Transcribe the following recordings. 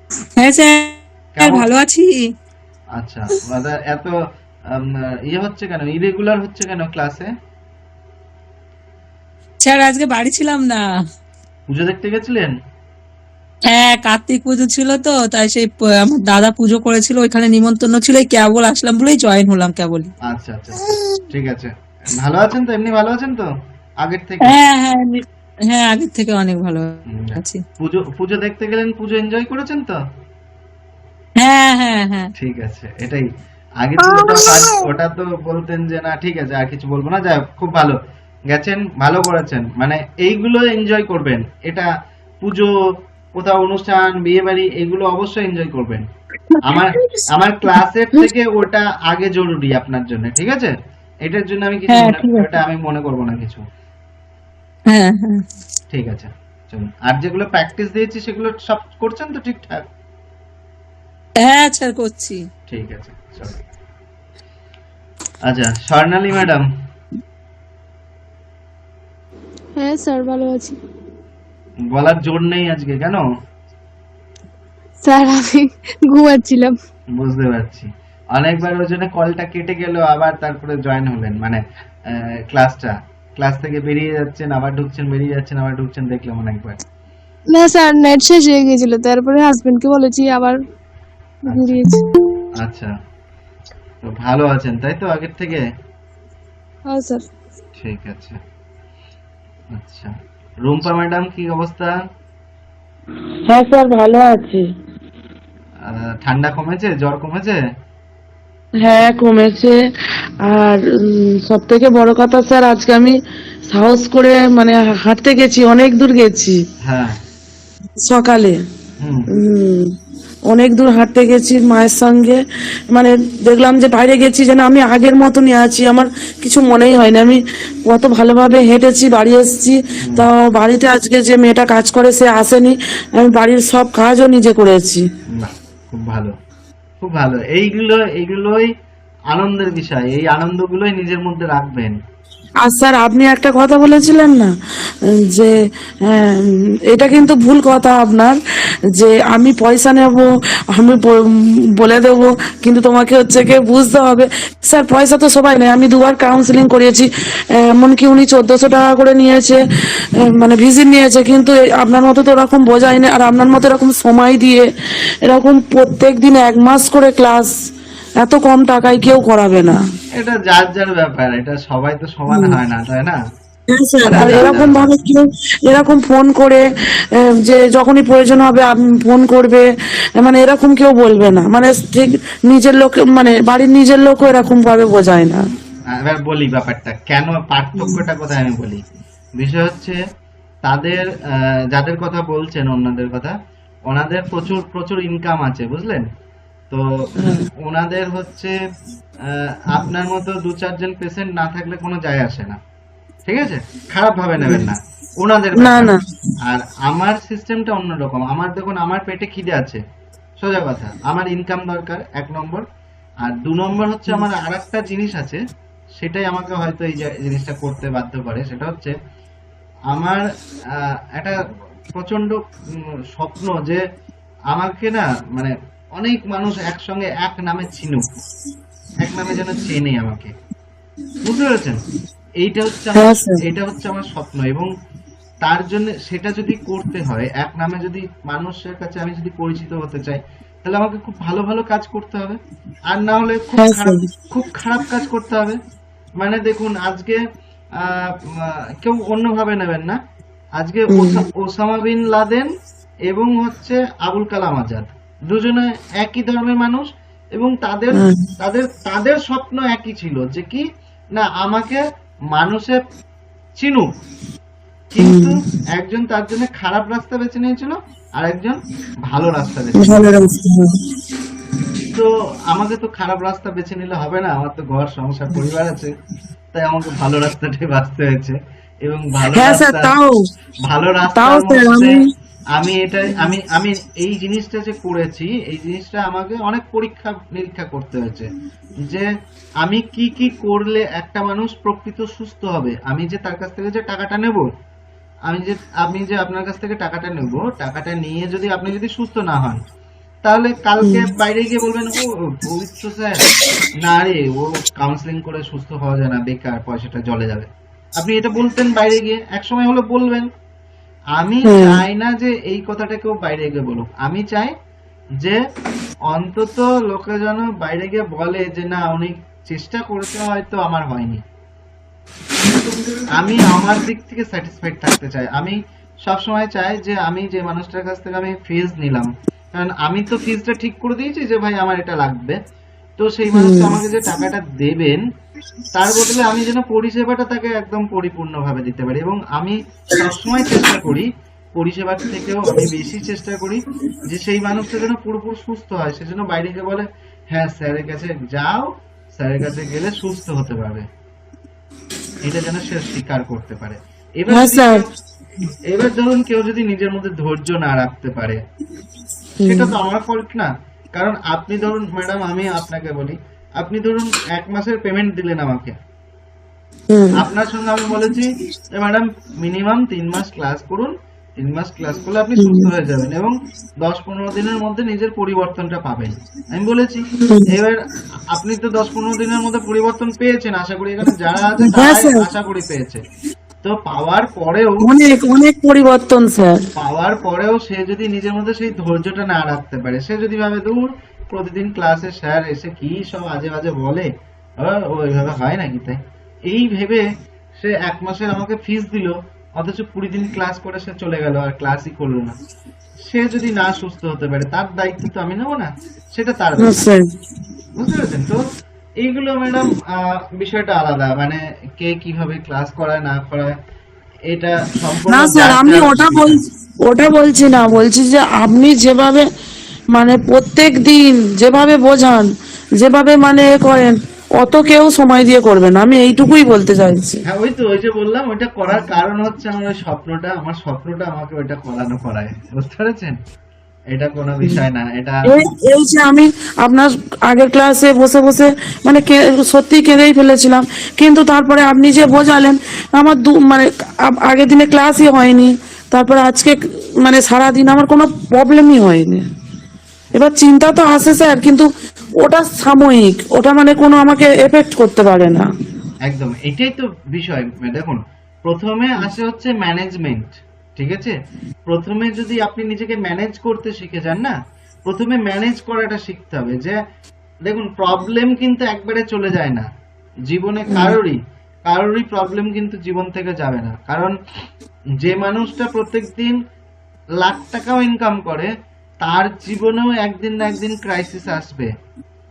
হ্যাঁ স্যার, কেমন? ভালো আছি। আচ্ছা, দাদা এত আম, ইয়ে হচ্ছে কেন, ইরেগুলার হচ্ছে কেন ক্লাসে? স্যার আজকে বাড়ি ছিলাম না। পুজো দেখতে গেছিলেন? হ্যাঁ, কার্তিক পুজো ছিল তো, তাই সেই আমার দাদা পুজো করেছিল, ওইখানে নিমন্ত্রণ ছিল, এই কেবল আসলাম বলেই জয়েন হলাম কেবলই। আচ্ছা আচ্ছা আচ্ছা, ঠিক আছে। ভালো আছেন তো? এমনি ভালো আছেন তো আগের থেকে? হ্যাঁ হ্যাঁ হ্যাঁ, আগের থেকে অনেক ভালো হুম, আছি। পুজো পুজো দেখতে গেলেন, পুজো এনজয় করেছেন তো? হ্যাঁ হ্যাঁ হ্যাঁ। ঠিক আছে, এটাই। আগে তো ওটা ওটা তো বলতেন যে না ঠিক আছে আর কিছু বলবো না, যাই হোক, খুব ভালো গেছেন, ভালো করেছেন, মানে এইগুলো এনজয় করবেন। এটা পুজো, কোথাও অনুষ্ঠান, বিয়ে বাড়ি, এগুলো অবশ্যই এনজয় করবেন। আমার আমার ক্লাসের থেকে ওটা আগে জরুরি আপনার জন্য, ঠিক আছে? এটার জন্য আমি কিছু হ্যাঁ মনে, ঠিক আছে। এটা আমি মনে করবো না কিছু। হ্যাঁ হ্যাঁ ঠিক আছে, চলুন। আর যেগুলো প্র্যাকটিস দিয়েছি সেগুলো সব করছেন তো ঠিকঠাক? হ্যাঁ স্যার, করছি। ঠিক আছে, চলো। আচ্ছা, স্বর্ণালী ম্যাডাম, হ্যাঁ স্যার, ভালো আছি। বলার জোর নেই আজকে কেন? স্যার আমি ঘুমাচ্ছিলাম। বুঝতে পারছি। অনেকবার ওই জন্য কলটা কেটে গেল, আবার তারপরে জয়েন হলেন, মানে ক্লাসটা, ক্লাস থেকে বেরিয়ে যাচ্ছেন আবার ঢুকছেন, বেরিয়ে যাচ্ছেন আবার ঢুকছেন, দেখলাম অনেকবার। না স্যার, নেট শেষ হয়ে গেছিল, তারপরে হাজবেন্ডকে বলেছি আবার আচ্ছা ঘুরিয়েছি। আচ্ছা, তো ভালো আছেন তাই তো আগের থেকে? হ্যাঁ স্যার। ঠিক আছে। আচ্ছা, রুম্পা ম্যাডাম কি অবস্থা? হ্যাঁ স্যার, ভালো আছি। ঠান্ডা কমেছে, জ্বর কমেছে? হ্যাঁ, কমেছে। আর সব থেকে বড় কথা স্যার, আজকে আমি সাহস করে মানে হাঁটতে গেছি, অনেক দূর গেছি হ্যাঁ। সকালে। হুম। উম, অনেক দূর হাঁটতে গেছি মায়ের সঙ্গে। মানে দেখলাম যে বাইরে গেছি যেন আমি আগের মতনই আছি, আমার কিছু মনেই হয়নি। আমি কত ভালোভাবে হেঁটেছি, বাড়ি এসেছি। হুম। তা বাড়িতে আজকে যে মেয়েটা কাজ করে সে আসেনি, আমি বাড়ির সব কাজও নিজে করেছি। বাহ, খুব ভালো, খুব ভালো। এইগুলোই আনন্দের বিষয়, এই আনন্দগুলোই নিজের মধ্যে রাখবেন। আর স্যার আপনি একটা কথা বলেছিলেন না, যে এটা কিন্তু ভুল কথা আপনার, যে আমি পয়সা নেব, আমি বলে দেবো, কিন্তু তোমাকে হচ্ছে কি বুঝতে হবে। স্যার পয়সা তো সবাই নেয়, আমি দুবার কাউন্সিলিং করিয়েছি, এমনকি উনি 1400 টাকা করে নিয়েছে, মানে ভিজিট নিয়েছে, কিন্তু আপনার মতো তো ওরকম বোঝায়নি। আর আপনার মতো এরকম সময় দিয়ে এরকম প্রত্যেক দিন 1 মাস করে ক্লাস এত কম টাকায় কেউ করাবে না। এটা যার যার ব্যাপার, এটা সবাই তো সমান হয় না, তাই না? হ্যাঁ স্যার, এটা আর যার যার এরকম ব্যাপার। ভাবে কেউ এরকম ফোন করে যে যখনই প্রয়োজন হবে ফোন করবে, মানে এরকম কেউ বলবে না। মানে ঠিক নিজের লোক, মানে বাড়ির নিজের লোকও এরকম ভাবে বোঝায় না। এবার বলি ব্যাপারটা কেন, পার্থক্যটা কোথায় আমি বলি। বিষয় হচ্ছে, তাদের যাদের কথা বলছেন, অন্যদের কথা, ওনাদের প্রচুর প্রচুর ইনকাম আছে, বুঝলেন তো? ওনাদের হচ্ছে আপনার মতো দু চারজন পেশেন্ট না থাকলে কোনো যায় আসে না, ঠিক আছে? খারাপ ভাবে নেবেন না, ওনাদের না ব্যাপার। না। আর আমার সিস্টেমটা অন্যরকম। আমার দেখুন, আমার পেটে খিদে আছে, সোজা কথা, আমার ইনকাম দরকার 1 নম্বর। আর 2 নম্বর হচ্ছে, আমার আর একটা জিনিস আছে, সেটাই আমাকে হয়তো এই জিনিসটা করতে বাধ্য করে। সেটা হচ্ছে আমার একটা প্রচন্ড স্বপ্ন যে আমাকে না, মানে অনেক মানুষ একসঙ্গে এক নামে চিনুক, এক নামে যেন চেনে আমাকে, বুঝতে পেরেছেন? এইটা হচ্ছে আমার, হ্যাঁ স্যার। এটা হচ্ছে আমার স্বপ্ন। এবং তার জন্য সেটা যদি করতে হয়, এক নামে যদি মানুষের কাছে আমি যদি পরিচিত হতে চাই, তাহলে আমাকে খুব ভালো ভালো কাজ করতে হবে। আর না হলে খুব হ্যাঁ খারাপ, স্যার। খুব খারাপ কাজ করতে হবে। মানে দেখুন আজকে কেউ অন্যভাবে নেবেন না। আজকে হুম। ওসামা বিন লাদেন এবং হচ্ছে আবুল কালাম আজাদ, দুজনে একই ধর্মের মানুষ, এবং তাদের হুম। তাদের তাদের স্বপ্ন একই ছিল, যে কি না, আমাকে মানুষে চিনুক। হুম। কিন্তু একজন তার জন্য খারাপ রাস্তা বেছে নিয়েছিল, আর একজন ভালো রাস্তা বেছে ভালো নিয়েছিল। রাখতে হবে। তো আমাকে তো খারাপ রাস্তা বেছে নিলে হবে না, আমার তো ঘর সংসার পরিবার আছে, তাই আমাকে ভালো রাস্তাটাই বাঁচতে হয়েছে। এবং হ্যাঁ স্যার, ভালো তাও রাস্তার স্যার মধ্যে আমি। আমি এটা আমি আমি এই জিনিসটা যে করেছি, এই জিনিসটা আমাকে অনেক পরীক্ষা নিরীক্ষা করতে হয়েছে, যে আমি কি কি করলে একটা মানুষ প্রকৃত সুস্থ হবে। আমি যে তার কাছ থেকে যে টাকাটা নেব, আমি যে আপনার কাছ থেকে টাকাটা নেব, টাকাটা নিয়ে যদি আপনি যদি সুস্থ না হন, তাহলে কালকে বাইরে গিয়ে বলবেন ও পবিত্র স্যার, না রে ও কাউন্সিলিং করে সুস্থ হওয়া যায় না, বেকার, পয়সাটা জলে যাবে। আপনি এটা বলতেন বাইরে গিয়ে, এক সময় হলো বলবেন। আমি চাই না যে এই কথাটা কেউ বাইরে গিয়ে বলুক, আমি চাই যে অন্তত লোকে যেন বাইরে গিয়ে বলে যে না উনি চেষ্টা করেছে, হয়তো আমার হয়নি। আমি আমার দিক থেকে স্যাটিসফাইড থাকতে চাই। আমি সবসময় চাই যে আমি যে মানুষটার কাছ থেকে আমি ফিজ নিলাম, কারণ আমি তো ফিজটা ঠিক করে দিয়েছি যে ভাই আমার এটা লাগবে, তো সেই মানুষটা আমাকে যে টাকাটা দেবেন তার বদলে আমি যেন পরিষেবাটা তাকে একদম পরিপূর্ণভাবে দিতে পারি। এবং আমি সবসময় চেষ্টা করি, পরিষেবার থেকেও আমি বেশি চেষ্টা করি যে সেই মানুষটা যেন পুরোপুরি সুস্থ হয়। সেজন্য বাইরে গিয়ে বলে হ্যাঁ স্যারের কাছে যাও, স্যারের কাছে গেলে সুস্থ হতে পারবে, এটা যেন সে স্বীকার করতে পারে। এবার হ্যাঁ যদি স্যার। এবার ধরুন কেউ যদি নিজের মধ্যে ধৈর্য না রাখতে পারে, সেটা তো আমার ফল্ট না। কারণ আপনি ধরুন ম্যাডাম, আমি আপনাকে বলি, আপনি ধরুন 1 মাসের পেমেন্ট দিলেন আমাকে, আপনার সঙ্গে আমি বলেছি যে ম্যাডাম মিনিমাম 3 মাস ক্লাস করুন, 3 মাস ক্লাস করলে আপনি সুস্থ হয়ে যাবেন এবং 10-15 দিনের মধ্যে নিজের পরিবর্তনটা পাবেন, আমি বলেছি। এবার আপনি তো 10-15 দিনের মধ্যে পরিবর্তন পেয়েছেন, আশা করি এখানে যারা আছে তারাই আশা করি পেয়েছে। তো পাওয়ার পরেও অনেক অনেক পরিবর্তন স্যার। পাওয়ার পরেও সে যদি নিজের মধ্যে সেই ধৈর্যটা না রাখতে পারে, সে যদি ভাবে দূর প্রতিদিন ক্লাসে স্যার এসে কি সব আজে বাজে বলে, ওইভাবে হয় নাকি, তাই এই ভেবে সে 1 মাসের আমাকে ফিস দিল, অথচ 20 দিন ক্লাস করে সে চলে গেল আর ক্লাসই করলো না, সে যদি না সুস্থ হতে পারে তার দায়িত্ব তো আমি নেবো না, সেটা তার ব্যাপার। বুঝতে পেরেছেন তো? এইগুলো ম্যাডাম বিষয়টা আলাদা, মানে কে কিভাবে ক্লাস করায় না করায় এটা সম্পূর্ণ না স্যার, আমি ওটা বলছি না, বলছি যে আপনি যেভাবে মানে প্রত্যেক দিন যেভাবে বোঝান, যেভাবে মানে এ করেন, অত কেউ সময় দিয়ে করবে না, আমি এইটুকুই বলতে চাইছি। হ্যাঁ ওই যে বললাম, ওইটা করার কারণ হচ্ছে আমার ওই স্বপ্নটা, আমার স্বপ্নটা আমাকে ওইটা করায়, বুঝতে পেরেছেন? এটা কোনো বিষয় না, এটা এই যে আমি আপনার আগের ক্লাসে বসে বসে মানে সত্যি কেঁদেই ফেলেছিলাম, কিন্তু তারপরে আপনি যে বোঝালেন আমার মানে আগের দিনে ক্লাসই হয়নি, তারপরে আজকে মানে সারাদিন আমার কোনো প্রবলেমই হয়নি। এবার চিন্তা তো আসে স্যার, কিন্তু ওটা সাময়িক, ওটা মানে কোনো আমাকে এফেক্ট করতে পারে না। একদম এটাই তো বিষয়। দেখুন, প্রথমে আসে হচ্ছে ম্যানেজমেন্ট, ঠিক আছে? প্রথমে যদি আপনি নিজেকে ম্যানেজ করতে শিখে যান না, প্রথমে ম্যানেজ করাটা শিখতে হবে। যে দেখুন, প্রবলেম কিন্তু একবারে চলে যায় না জীবনে, কারোরই প্রবলেম কিন্তু জীবন থেকে যাবে না। কারণ যে মানুষটা প্রত্যেকদিন লাখ টাকাও ইনকাম করে, তার জীবনেও একদিন না একদিন ক্রাইসিস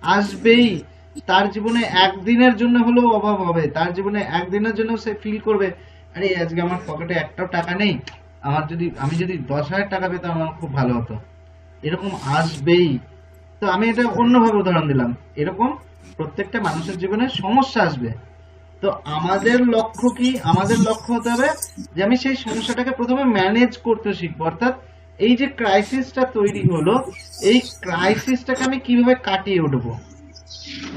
আসবেই। তার জীবনে একদিনের জন্য হলেও অভাব হবে, তার জীবনে একদিনের জন্য সে ফিল করবে আরে আজকে আমার পকেটে একটাও টাকা নেই, আমি যদি 10,000 টাকা পেতাম আমার খুব ভালো হতো, এরকম আসবেই। তো আমি এটা অন্যভাবে উদাহরণ দিলাম, এরকম প্রত্যেকটা মানুষের জীবনে সমস্যা আসবে। তো আমাদের লক্ষ্য কি? আমাদের লক্ষ্য হতে হবে যে আমি সেই সমস্যাটাকে প্রথমে ম্যানেজ করতে শিখবো। অর্থাৎ এই যে ক্রাইসিসটা তৈরি হলো, এই ক্রাইসিসটাকে আমি কিভাবে কাটিয়ে উঠবো।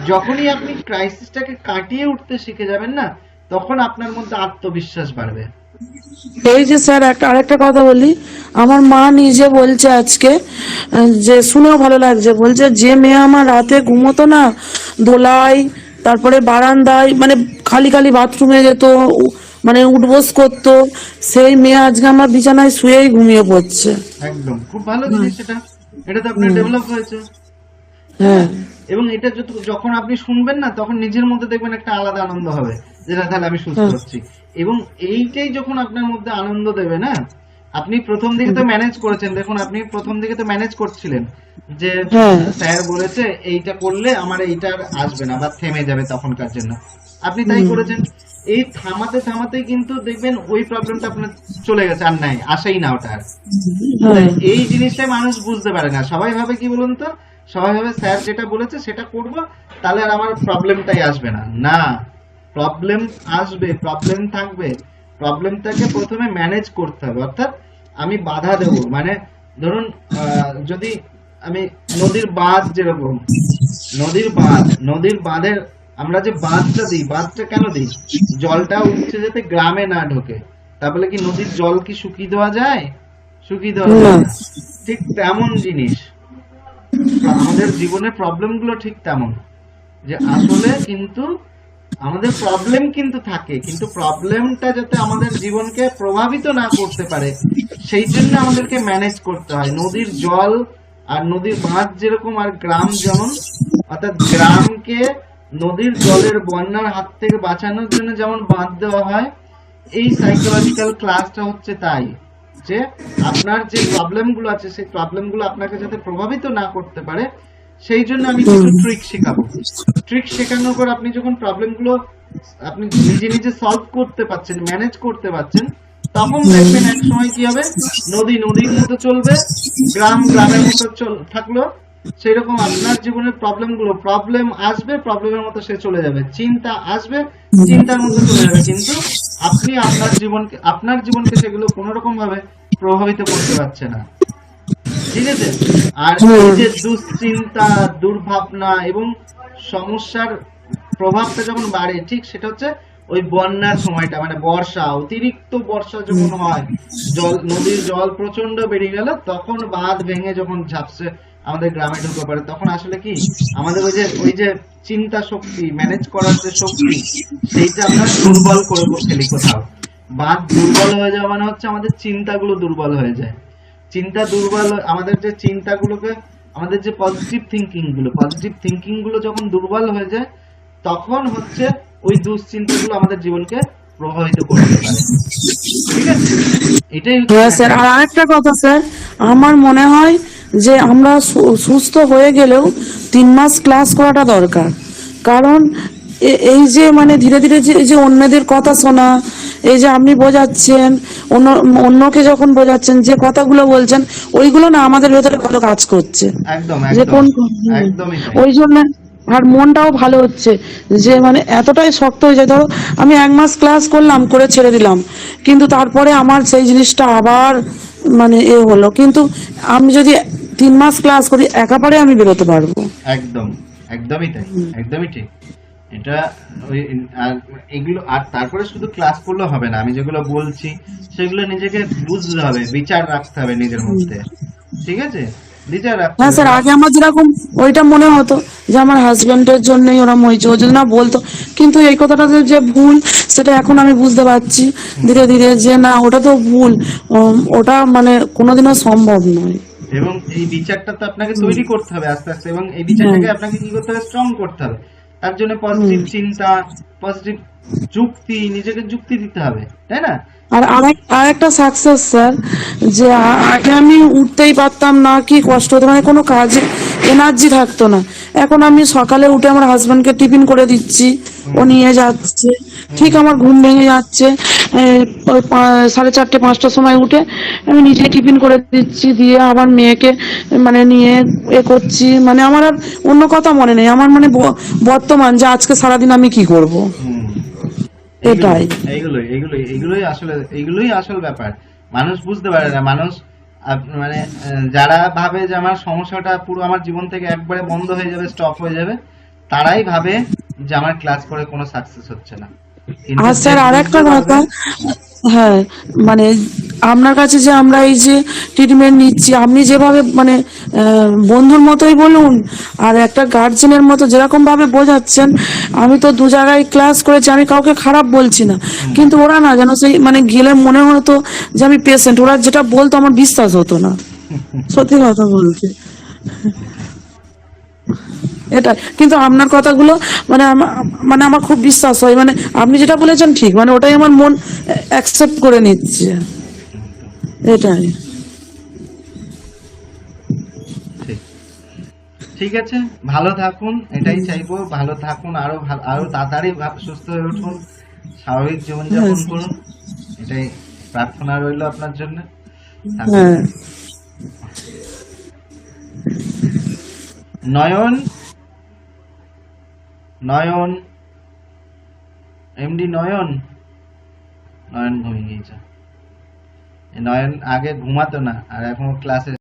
যখনই আপনি ক্রাইসিসটাকে কাটিয়ে উঠতে শিখে যাবেন না, তখন আপনার মধ্যে আত্মবিশ্বাস বাড়বে। এই যে স্যার আরেকটা কথা বলি, আমার মা নিজে বলছে আজকে, যে শুনেও ভালো লাগছে, বলছে যে মেয়ে আমার রাতে ঘুমোতো না, দোলায় তারপরে বারান্দায় মানে খালি খালি বাথরুমে যেত, মানে উঠবোস করতো, সেই মেয়ে আজকে আমার বিছানায় শুয়েই ঘুমিয়ে পড়ছে। একদম খুব ভালো জিনিস, এটা তো আপনার ডেভেলপ হয়েছে। হ্যাঁ, এবং এটা যখন আপনি শুনবেন না, তখন নিজের মধ্যে দেখবেন একটা আলাদা আনন্দ হবে, যেটা তাহলে আমি সুস্থ হচ্ছি। এবং এইটাই যখন আপনার মধ্যে আনন্দ দেবে না, আপনি প্রথম দিকে তো ম্যানেজ করেছেন, দেখুন আপনি প্রথম দিকে তো ম্যানেজ করছিলেন যে স্যার বলেছে এইটা করলে আমার এইটা আর আসবে না বা থেমে যাবে তখনকার জন্য, আপনি তাই করেছেন। এই থামাতে থামাতেই কিন্তু দেখবেন ওই প্রবলেমটা আপনার চলে গেছে, আর নাই, আসেই না ওটা আর। এই জিনিসটাই মানুষ বুঝতে পারে না। সবাই ভাবে কি বলুন তো, সবাই ভাবে স্যার যেটা বলেছে সেটা করব, তাহলে আর আমার প্রবলেমটাই আসবে না। না, প্রবলেম আসবে, প্রবলেম থাকবে, প্রবলেমটাকে প্রথমে ম্যানেজ করতে হবে। অর্থাৎ আমি বাধা দেব, মানে ধরুন যদি আমি নদীর বাঁধ, যেরকম নদীর বাঁধের আমরা যে বাঁধটা দিই, বাঁধটা কেন দিই? জলটা উঠছে যাতে গ্রামে না ঢোকে। তাহলে কি নদীর জল কি শুকিয়ে দেওয়া যায়? শুকিয়ে দেওয়া যায় না। ঠিক তেমন জিনিস, আমাদের জীবনের প্রবলেমগুলো ঠিক তেমন, যে আসলে কিন্তু আমাদের প্রবলেম কিন্তু থাকে, কিন্তু প্রবলেমটা যাতে আমাদের জীবনকে প্রভাবিত না করতে পারে সেই জন্য আমাদেরকে ম্যানেজ করতে হয়। নদীর জল আর নদীর বাঁধ যেরকম আর গ্রাম যেমন, অর্থাৎ গ্রামকে নদীর জলের বন্যার হাত থেকে বাঁচানোর জন্য যেমন বাঁধ দেওয়া হয়, এই সাইকোলজিক্যাল ক্লাসটা হচ্ছে তাই, যে আপনার যে প্রবলেমগুলো আছে সেই প্রবলেমগুলো আপনাকে যাতে প্রভাবিত না করতে পারে সেই জন্য আমি কিছু ট্রিক শেখাবো। ট্রিক শেখানোর পর আপনি যখন প্রবলেমগুলো আপনি নিজে নিজে সলভ করতে পারছেন, ম্যানেজ করতে পারছেন, তখন দেখবেন এক সময় কি হবে, নদী নদীর মতো চলবে, গ্রাম গ্রামের মতো থাকলো। সেই রকম আপনার জীবনের প্রবলেম আসবে, প্রবলেমের মতো সে চলে যাবে, চিন্তা আসবে, চিন্তার মতো চলে যাবে, কিন্তু আপনি আপনার জীবনকে সেগুলো কোনো রকম ভাবে প্রভাবিত করতে পারছে না। ঠিক আছে? আর এই যে দুশ্চিন্তা, দুর্ভাবনা এবং সমস্যার প্রভাবটা যখন বাড়ে, ঠিক সেটা হচ্ছে ওই বন্যার সময়টা, মানে বর্ষা, অতিরিক্ত বর্ষা যখন হয়, নদীর জল প্রচন্ড বেড়ে গেল, তখন বাঁধ ভেঙে যখন ঝাপসে আমাদের গ্রামে ঢুকে পড়ে, তখন আসলে কি আমাদের ওই যে চিন্তা শক্তি, ম্যানেজ করার যে শক্তি, সেইটা আমরা দুর্বল করে ফেলি কোথাও। বাঁধ দুর্বল হয়ে যাওয়া মানে হচ্ছে আমাদের চিন্তাগুলো দুর্বল হয়ে যায়। চিন্তা দুর্বল, আমাদের যে চিন্তাগুলোকে, আমাদের যে পজিটিভ থিঙ্কিং গুলো যখন দুর্বল হয়ে যায়, তখন হচ্ছে ওই দুশ্চিন্তাগুলো আমাদের জীবনকে প্রভাবিত করতে পারে। ঠিক আছে? এটাই হ্যাঁ স্যার, আর আরেকটা কথা স্যার, আমার মনে হয় যে আমরা সুস্থ হয়ে গেলেও 3 মাস ক্লাস করাটা দরকার। কারণ এই যে মানে ধীরে ধীরে যে অন্যদের কথা শোনা, এই যে আপনি বোঝাচ্ছেন, অন্যকে যখন বোঝাচ্ছেন, যে কথাগুলো বলছেন, ওইগুলো না আমাদের ভেতরে ভালো কাজ করছে। একদম যে একদম কোন একদমই তাই। ওই জন্য আর মনটাও ভালো হচ্ছে, যে মানে এতটাই শক্ত হয়ে যায়। ধরো আমি 1 মাস ক্লাস করলাম, করে ছেড়ে দিলাম, কিন্তু তারপরে আমার সেই জিনিসটা আবার মানে হলো। কিন্তু আমি যদি 3 মাস ক্লাস করি, একেবারে আমি বেরোতে পারবো। একদম একদমই তাই, একদমই ঠিক। এটা ওই আর এগুলো, আর তারপরে শুধু ক্লাস করলে হবে না, আমি যেগুলো বলছি সেগুলো নিজেকে বুঝতে হবে, বিচার রাখতে হবে নিজের মধ্যে। ঠিক আছে? বিচার রাখতে হ্যাঁ হবে। স্যার, আগে আমার যেরকম ওইটা মনে হতো যে আমার হাজবেন্ডের জন্যই ওরম হয়েছে, ও যদি না বলতো, কিন্তু এই কথাটা যে ভুল, সেটা এখন আমি বুঝতে পারছি ধীরে ধীরে, যে না, ওটা তো ভুল, ওটা মানে কোনোদিনও সম্ভব নয়। এবং এই বিচারটা তো আপনাকে তৈরি করতে হবে আস্তে আস্তে, এবং এই বিচারটাকে আপনাকে কি করতে হবে, স্ট্রং করতে হবে। তার জন্য পজিটিভ চিন্তা, পজিটিভ যুক্তি, নিজেকে যুক্তি দিতে হবে, তাই না? আর আরেকটা সাকসেস স্যার, যে আগে আমি উঠতেই পারতাম না, কি কষ্ট হতো, মানে কোনো কাজে এনার্জি থাকতো না। এখন আমি সকালে উঠে আমার হাজবেন্ডকে টিফিন করে দিচ্ছি, ও নিয়ে যাচ্ছে, ঠিক আমার ঘুম ভেঙে যাচ্ছে, ওই 4:30 5টার সময় উঠে আমি নিজে টিফিন করে দিচ্ছি, দিয়ে আবার মেয়েকে মানে নিয়ে করছি, মানে আমার আর অন্য কথা মনে নেই, আমার মানে বর্তমান যে আজকে সারাদিন আমি কি করব, এটাই। এইগুলোই আসল ব্যাপার। মানুষ বুঝতে পারে না, মানুষ মানে যারা ভাবে যে আমার সমস্যাটা পুরো আমার জীবন থেকে একবারে বন্ধ হয়ে যাবে, স্টপ হয়ে যাবে, তারাই ভাবে যে আমার ক্লাস করে কোনো সাকসেস হচ্ছে না। কিন্তু আর যে স্যার আর একটা বুঝতে কথা, পারবে, হ্যাঁ, মানে আপনার কাছে যে আমরা এই যে ট্রিটমেন্ট নিচ্ছি, আপনি যেভাবে মানে বন্ধুর মতোই বলুন, আর একটা গার্জেনের মতো যেরকম ভাবে বোঝাচ্ছেন, আমি তো 2 জায়গায় ক্লাস করেছি, আমি কাউকে খারাপ বলছি না, কিন্তু ওরা না যেন সেই মানে গেলে মনে হতো যে আমি পেশেন্ট, ওরা যেটা বলতো আমার বিশ্বাস হতো না, সত্যি কথা বলতে এটা। কিন্তু আপনার কথাগুলো মানে মানে আমার খুব বিশ্বাস হয়, মানে আপনি যেটা বলেছেন ঠিক, মানে ওটাই আমার মন অ্যাকসেপ্ট করে নিচ্ছে, এটাই। ঠিক ঠিক আছে, ভালো থাকুন, এটাই চাইবো, ভালো থাকুন, আরো তাড়াতাড়ি সুস্থ হয়ে উঠুন, স্বাভাবিক জীবনযাপন করুন, এটাই প্রার্থনা রইল আপনার জন্য। হ্যাঁ। নয়ন, নয়ন, এমডি নয়ন, নয়ন ঘুমিয়ে গিয়েছে। নয়ন আগে ঘুমাতো না, আর এখন ক্লাসে